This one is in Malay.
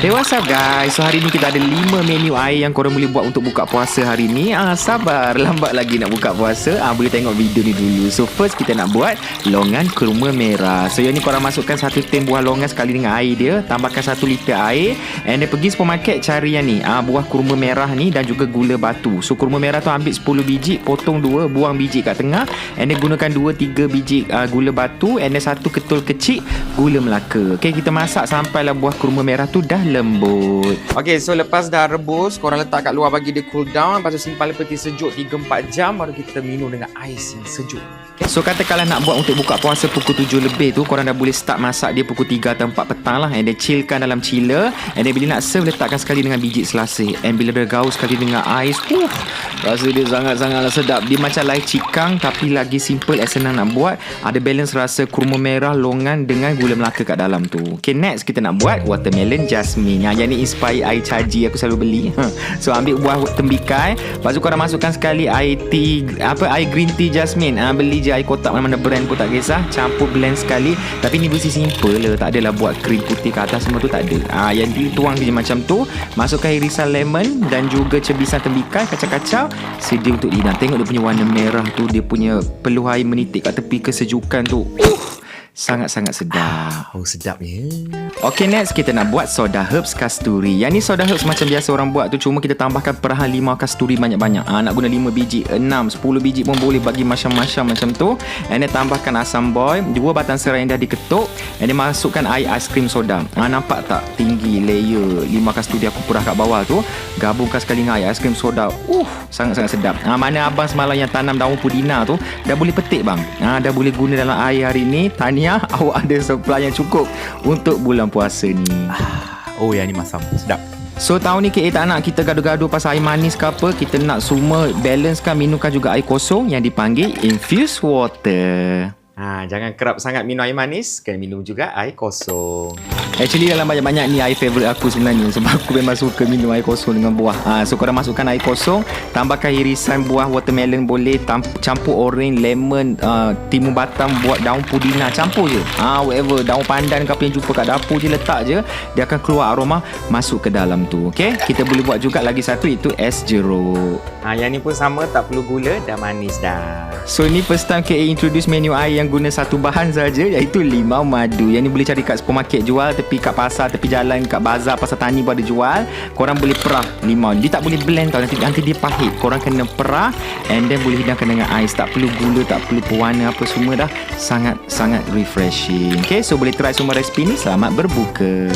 Hey, what's up guys? So hari ni kita ada 5 menu air yang korang boleh buat untuk buka puasa hari ni. Sabar, lambat lagi nak buka puasa. Boleh tengok video ni dulu. So first kita nak buat longan kurma merah. So yang ni korang masukkan 1 tin buah longan sekali dengan air dia. Tambahkan 1 liter air. And then pergi supermarket cari yang ni. Buah kurma merah ni dan juga gula batu. So kurma merah tu ambil 10 biji, potong 2, buang biji kat tengah. And then gunakan 2-3 biji gula batu. And then 1 ketul kecil gula Melaka. Okay, kita masak sampailah buah kurma merah tu dah lembut. Okay, so lepas dah rebus, korang letak kat luar bagi dia cool down. Lepas tu simpan peti sejuk 3-4 jam. Baru kita minum dengan ais yang sejuk. Okay. So katakanlah nak buat untuk buka puasa pukul 7 lebih tu, korang dah boleh start masak dia pukul 3 atau 4 petang lah. And then chillkan dalam chiller. And then bila nak serve, letakkan sekali dengan biji selasih. And bila dah gaul sekali dengan ais, rasa dia sangat-sangatlah sedap. Dia macam lai cikang tapi lagi simple as senang nak buat. Ada balance rasa kurma merah, longan dengan gula Melaka kat dalam tu. Okay, next kita nak buat watermelon jasmine. Yang ni inspire air caji aku selalu beli. So ambil buah tembikai. Lepas tu korang masukkan sekali air green tea jasmine. Beli je air kotak mana-mana brand pun tak kisah. Campur blend sekali. Tapi ni versi simple lah. Tak adalah buat krim putih ke atas semua tu, tak ada. Yang dituang je macam tu. Masukkan irisan lemon dan juga cebisan tembikai, kacau-kacau. Sedia untuk dihidang. Tengok dia punya warna merah tu. Dia punya peluh air menitik kat tepi kesejukan tu. Sangat-sangat sedap. Sedap ya. Okay, next kita nak buat soda herbs kasturi. Yang ni soda herbs macam biasa orang buat tu, cuma kita tambahkan perahan limau kasturi banyak-banyak. Nak guna 5 biji, 6, 10 biji pun boleh, bagi macam-macam macam tu. And then tambahkan asam boy, 2 batang serai yang dah diketuk. And then masukkan air aiskrim soda. Nampak tak tinggi layer limau kasturi aku perah kat bawah tu. Gabungkan sekali dengan air aiskrim soda. Sangat-sangat sedap. Mana abang semalam yang tanam daun pudina tu, dah boleh petik bang. Dah boleh guna dalam air hari ni. Awak ada supply yang cukup untuk bulan puasa ni. Yang ni masam. Sedap. So tahun ni KA tak nak kita gaduh-gaduh pasal air manis ke apa. Kita nak semua balance kan. Minumkan juga air kosong yang dipanggil infused water. Jangan kerap sangat minum air manis, kena minum juga air kosong. Actually dalam banyak-banyak ni air favourite aku sebenarnya. Sebab aku memang suka minum air kosong dengan buah. So korang masukkan air kosong, tambahkan irisan buah watermelon boleh, campur orange, lemon, timun batam, buat daun pudina, campur je. Whatever, daun pandan ke apa yang jumpa kat dapur je, letak je. Dia akan keluar aroma masuk ke dalam tu. Okay, kita boleh buat juga lagi satu, iaitu es jeruk. Yang ni pun sama, tak perlu gula, dah manis dah. So ni first time KA introduce menu air yang guna satu bahan saja, iaitu limau madu. Yang ni boleh cari kat supermarket jual, tepi kat pasar, tepi jalan, kat bazar, pasar tani pun ada jual. Korang boleh perah limau. Dia tak boleh blend tau, nanti dia pahit. Korang kena perah and then boleh hidangkan dengan ais. Tak perlu gula, tak perlu pewarna apa semua dah. Sangat-sangat refreshing. Okay, so boleh try semua resipi ni. Selamat berbuka.